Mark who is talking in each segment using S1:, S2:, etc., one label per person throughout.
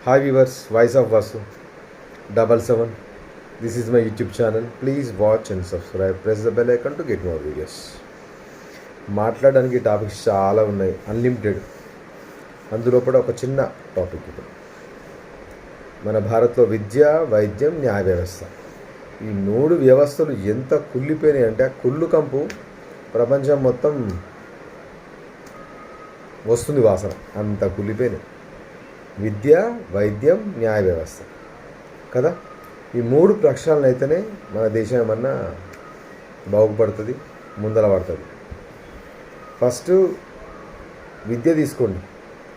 S1: Hi viewers, Voice of Vasu 77. This is my YouTube channel. Please watch and subscribe. Press the bell icon to get more videos. మాట్లాడడానికి topics చాలా ఉన్నాయి, unlimited. అందులో కూడా ఒక చిన్న topic ఇప్పుడు మన భారత్లో విద్య, వైద్యం, న్యాయ వ్యవస్థ, ఈ 3 వ్యవస్థలు ఎంత కుళ్ళిపోయినాయి అంటే కుళ్ళు కంపు ప్రపంచం మొత్తం వస్తుంది వాసన, అంత కుళ్ళిపోయినాయి. విద్య, వైద్యం, న్యాయ వ్యవస్థ కదా, ఈ 3 ప్రక్షాళన అయితేనే మన దేశం ఏమన్నా బాగుపడుతుంది, ముందర పడుతుంది. ఫస్ట్ విద్య తీసుకోండి.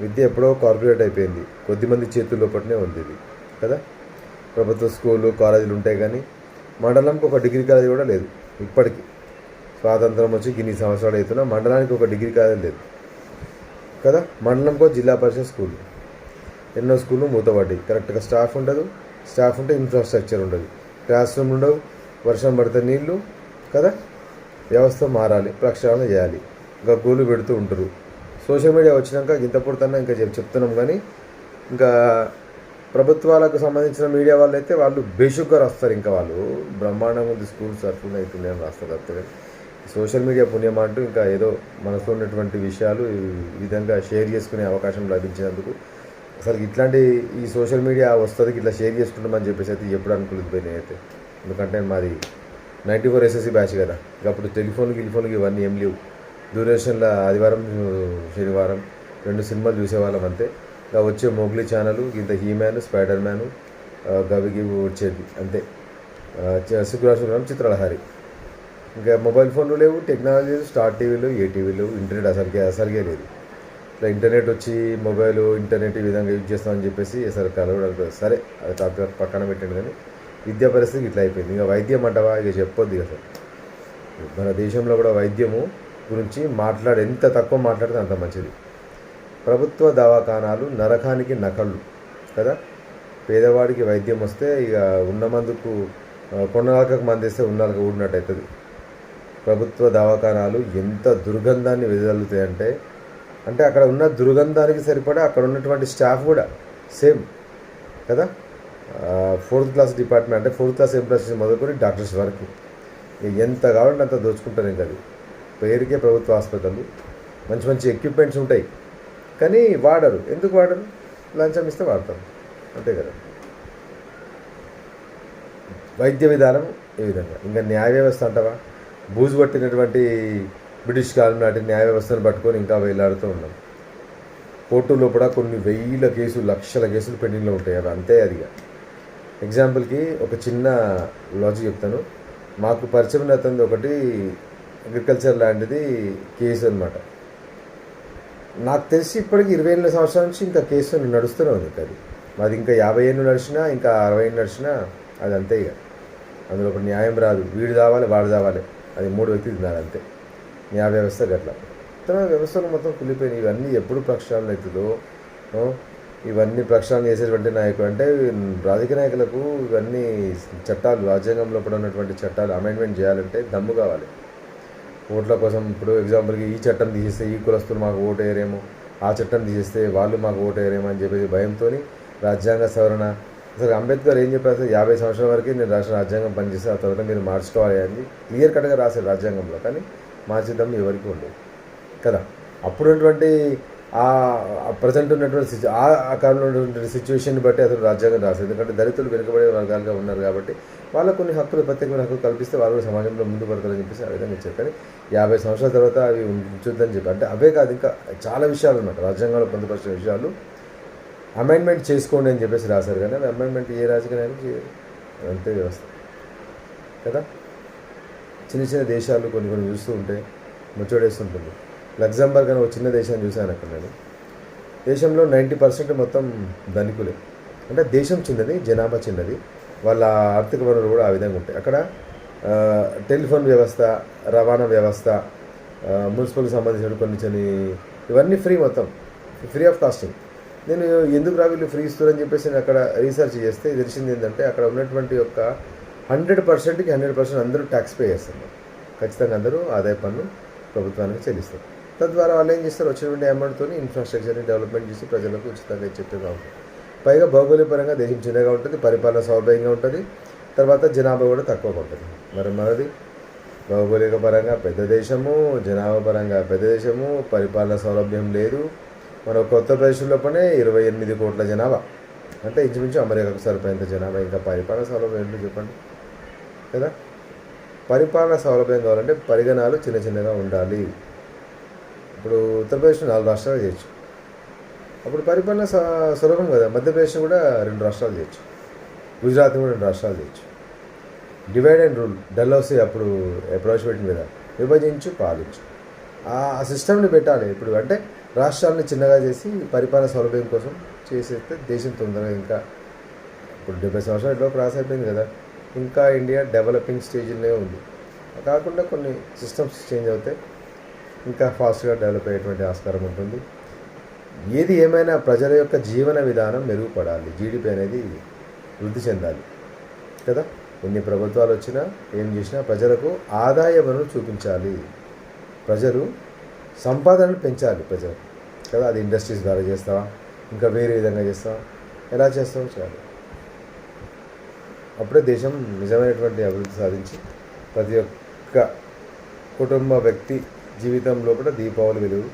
S1: విద్య ఎప్పుడో కార్పొరేట్ అయిపోయింది, కొద్దిమంది చేతుల్లో పట్టినే ఉంది ఇది కదా. ప్రభుత్వ స్కూళ్ళు, కాలేజీలు ఉంటాయి కానీ మండలంకి ఒక డిగ్రీ కాలేజీ కూడా లేదు. ఇప్పటికీ స్వాతంత్రం వచ్చి ఇన్ని సంవత్సరాలు అవుతున్నా మండలానికి ఒక డిగ్రీ కాలేజీ లేదు కదా. మండలంకో జిల్లా పరిషత్ స్కూల్, ఎన్నో స్కూళ్ళు మూతపడ్డాయి. కరెక్ట్గా స్టాఫ్ ఉండదు, స్టాఫ్ ఉంటే ఇన్ఫ్రాస్ట్రక్చర్ ఉండదు, క్లాస్ రూమ్ ఉండవు, వర్షం పడితే నీళ్ళు కదా. వ్యవస్థ మారాలి, ప్రక్షాళన చేయాలి. ఇంకా గోలు పెడుతూ ఉంటారు. సోషల్ మీడియా వచ్చినాక ఇంత పుడుతున్నా ఇంకా చెప్తున్నాం కానీ ఇంకా ప్రభుత్వాలకు సంబంధించిన మీడియా వాళ్ళు అయితే వాళ్ళు బేషుగ్గా రాస్తారు. ఇంకా వాళ్ళు బ్రహ్మాండంగా ఉంది, స్కూల్స్ అట్లా అవుతున్నాయి అని రాస్తారు. అంతే సోషల్ మీడియా పుణ్యం అంటూ ఇంకా ఏదో మనసులో ఉన్నటువంటి విషయాలు ఈ విధంగా షేర్ చేసుకునే అవకాశం లభించినందుకు అసలు ఇట్లాంటి ఈ సోషల్ మీడియా వస్తుంది ఇట్లా షేర్ చేసుకుంటామని చెప్పేసి అయితే ఎప్పుడు అనుకోలేకపోయినాయి అయితే. ఎందుకంటే మాది 94 SSC బ్యాచ్ కదా. అప్పుడు టెలిఫోన్కి ఇవన్నీ ఏం లేవు. దూరదర్శన్లో ఆదివారం శనివారం 2 సినిమాలు చూసేవాళ్ళం అంతే. ఇంకా వచ్చే మోగ్లీ ఛానల్, ఇంత హీమ్యాన్, స్పైడర్ మ్యాను, గవికి వచ్చేది అంతే. శుక్రవారం చిత్రలహరి. ఇంకా మొబైల్ ఫోన్లు లేవు, టెక్నాలజీ లేదు, స్టార్ టీవీలు, ఏ టీవీలు, ఇంటర్నెట్ అసలుగే లేదు. ఇట్లా ఇంటర్నెట్ వచ్చి మొబైల్, ఇంటర్నెట్ ఈ విధంగా యూజ్ చేస్తామని చెప్పేసి అసలు కలవడం సరే, అది టాపిక్ పక్కన పెట్టండి. కానీ విద్యా పరిస్థితి ఇట్లా అయిపోయింది. ఇంకా వైద్యం అంటవా ఇక చెప్పొద్దు. అసలు మన దేశంలో కూడా వైద్యము గురించి ఎంత తక్కువ మాట్లాడితే అంత మంచిది. ప్రభుత్వ దవాఖానాలు నరకానికి నకళ్ళు కదా. పేదవాడికి వైద్యం వస్తే ఇక ఉన్న మందుకు కొన్నాళ్ళకు మందిస్తే ఉన్నాళ్ళకి ఊడినట్టు అవుతుంది. ప్రభుత్వ దవాఖానాలు ఎంత దుర్గంధాన్ని వెదజల్లుతాయంటే అంటే అక్కడ ఉన్న దుర్గంధానికి సరిపడా అక్కడ ఉన్నటువంటి స్టాఫ్ కూడా సేమ్ కదా. 4th క్లాస్ డిపార్ట్మెంట్ అంటే 4th క్లాస్ ఎంప్లాయీస్ మొదలుకొని డాక్టర్స్ వరకు ఎంత కావాలంటే అంత దోచుకుంటారు. ఇంకా అది పేరుకే ప్రభుత్వ హాస్పిటల్, మంచి ఎక్విప్మెంట్స్ ఉంటాయి కానీ వాడరు. ఎందుకు వాడరు? లంచం ఇస్తే వాడతారు అంతే కదా. వైద్య విధానం ఈ విధంగా. ఇంకా న్యాయ వ్యవస్థ అంటావా, బూజు పట్టినటువంటి బ్రిటిష్ కాలం నాటి న్యాయ వ్యవస్థను పట్టుకొని ఇంకా వేలాడుతూ ఉన్నాం. కోర్టులో కూడా కొన్ని వేల కేసులు, లక్షల కేసులు పెండింగ్లో ఉంటాయి. అవి అంతే. అదిగా ఎగ్జాంపుల్కి ఒక చిన్న లాజిక్ చెప్తాను. మాకు పరిచయం అవుతుంది ఒకటి అగ్రికల్చర్ ల్యాండ్ది కేసు అనమాట. నాకు తెలిసి ఇప్పటికి 20 సంవత్సరాల నుంచి ఇంకా కేసు నడుస్తూనే ఉంది. అది మాది ఇంకా 50 ఏళ్ళు నడిచినా, ఇంకా 60 ఏళ్ళు నడిచినా అది అంతే. ఇక అందులో ఒక న్యాయం రాదు. వీడు కావాలి, వాడు కావాలి, అది 3 వ్యక్తులు తిన్నారు అంతే. న్యాయ వ్యవస్థ గట్ల ఇతర వ్యవస్థలు మొత్తం కులిపోయినాయి. ఇవన్నీ ఎప్పుడు ప్రక్షాళన అవుతుందో, ఇవన్నీ ప్రక్షాళన చేసేటువంటి నాయకులు అంటే రాజకీయ నాయకులకు ఇవన్నీ చట్టాలు, రాజ్యాంగంలో కూడా ఉన్నటువంటి చట్టాలు అమెండ్మెంట్ చేయాలంటే దమ్ము కావాలి. ఓట్ల కోసం ఇప్పుడు ఎగ్జాంపుల్కి ఈ చట్టం తీసేస్తే ఈ కులస్తులు మాకు ఓటు వేయరేమో, ఆ చట్టం తీసేస్తే వాళ్ళు మాకు ఓటు వేయరేమో అని చెప్పేసి భయంతో రాజ్యాంగ సవరణ. అసలు అంబేద్కర్ ఏం చెప్పారు? అసలు 50 సంవత్సరాల వరకు నేను రాష్ట్ర రాజ్యాంగం పనిచేస్తే ఆ తర్వాత మీరు మార్చుకోవాలి అని క్లియర్ కట్గా రాశారు రాజ్యాంగంలో. కానీ మార్చిద్దాం ఎవరికి ఉండేది కదా. అప్పుడున్నటువంటి ప్రజెంట్ ఉన్నటువంటి ఆ కాలంలో ఉన్నటువంటి సిచ్యువేషన్ని బట్టి అసలు రాజ్యాంగం రాశారు. ఎందుకంటే దళితులు వెనుకబడే వర్గాలుగా ఉన్నారు కాబట్టి వాళ్ళకు కొన్ని హక్కులు, ప్రత్యేకమైన హక్కులు కల్పిస్తే వాళ్ళు సమాజంలో ముందు పడతారని చెప్పేసి ఆ విధంగా ఇచ్చారు. కానీ 50 సంవత్సరాల తర్వాత అవి ఉంచుద్దని చెప్పి అంటే అవే కాదు, ఇంకా చాలా విషయాలు ఉన్నాయి రాజ్యాంగంలో పొందుపరిచిన విషయాలు. అమెండ్మెంట్ చేసుకోండి అని చెప్పేసి రాశారు కానీ అవి అమెండ్మెంట్ ఏ రాజకీయ నాయకులు చేయరు. అంతే వ్యవస్థ కదా. చిన్న దేశాలు కొన్ని చూస్తూ ఉంటే ముచ్చటేస్తుంటుంది. లగ్జంబర్గ్ అని ఒక చిన్న దేశాన్ని చూశాను అక్కడ నేను. దేశంలో 90% మొత్తం ధనికులే. అంటే దేశం చిన్నది, జనాభా చిన్నది, వాళ్ళ ఆర్థిక వనరులు కూడా ఆ విధంగా ఉంటాయి. అక్కడ టెలిఫోన్ వ్యవస్థ, రవాణా వ్యవస్థ, మున్సిపల్కి సంబంధించిన కొన్ని ఇవన్నీ ఫ్రీ, మొత్తం ఫ్రీ ఆఫ్ కాస్టింగ్. నేను ఎందుకు వీళ్ళు ఫ్రీ ఇస్తారని చెప్పేసి నేను అక్కడ రీసెర్చ్ చేస్తే తెలిసింది ఏంటంటే అక్కడ ఉన్నటువంటి యొక్క 100%కి 100% అందరూ ట్యాక్స్ పే చేస్తారు. ఖచ్చితంగా అందరూ ఆదాయ పన్ను ప్రభుత్వానికి చెల్లిస్తారు. తద్వారా వాళ్ళు ఏం చేస్తారు, వచ్చినటువంటి అమౌంట్తో ఇన్ఫ్రాస్ట్రక్చర్ని డెవలప్మెంట్ చేసి ప్రజలకు ఉచితంగా ఇచ్చేట్టుగా ఉంటుంది. పైగా భౌగోళికపరంగా దేశం చిన్నగా ఉంటుంది, పరిపాలన సౌలభ్యంగా ఉంటుంది, తర్వాత జనాభా కూడా తక్కువగా ఉంటుంది. మరి మనది భౌగోళిక పరంగా పెద్ద దేశము, జనాభా పరంగా పెద్ద దేశము, పరిపాలన సౌలభ్యం లేదు. మన కొత్త ప్రదేశంలోపనే 28 కోట్ల జనాభా, అంటే ఇంచుమించు అమెరికాకు సరిపోయేంత జనాభా. ఇంకా పరిపాలన సౌలభ్యం ఏంటో చెప్పండి కదా. పరిపాలన సౌలభ్యం కావాలంటే పరిగణాలు చిన్న చిన్నగా ఉండాలి. ఇప్పుడు ఉత్తరప్రదేశ్లో 4 రాష్ట్రాలు చేయొచ్చు, అప్పుడు పరిపాలన సులభం కదా. మధ్యప్రదేశ్ కూడా 2 రాష్ట్రాలు చేయొచ్చు, గుజరాత్ కూడా 2 రాష్ట్రాలు చేయొచ్చు. డివైడ్ అండ్ రూల్ డల్హౌసీ అప్పుడు ప్రవేశపెట్టిన మీద విభజించు పాలించు, ఆ సిస్టమ్ని పెట్టాలి. ఇప్పుడు అంటే రాష్ట్రాలని చిన్నగా చేసి పరిపాలన సౌలభ్యం కోసం చేసేస్తే దేశం తొందరగా, ఇంకా ఇప్పుడు 70 సంవత్సరాలు ఎట్లో క్రాస్ అయిపోయింది కదా, ఇంకా ఇండియా డెవలపింగ్ స్టేజ్లోనే ఉంది. కాకుండా కొన్ని సిస్టమ్స్ చేంజ్ అవుతాయి, ఇంకా ఫాస్ట్గా డెవలప్ అయ్యేటువంటి ఆస్కారం ఉంటుంది. ఏది ఏమైనా ప్రజల యొక్క జీవన విధానం మెరుగుపడాలి, జీడిపి అనేది వృద్ధి చెందాలి కదా. ఎన్ని ప్రభుత్వాలు వచ్చినా ఏం చేసినా ప్రజలకు ఆదాయ వనరులు చూపించాలి, ప్రజలు సంపాదనను పెంచాలి ప్రజలు కదా. అది ఇండస్ట్రీస్ ద్వారా చేస్తావా, ఇంకా వేరే విధంగా చేస్తావా, ఎలా చేస్తావో చాలు. అప్పుడే దేశం నిజమైనటువంటి అభివృద్ధి సాధించి ప్రతి ఒక్క కుటుంబ వ్యక్తి జీవితంలో కూడా దీపావళి వెలుగు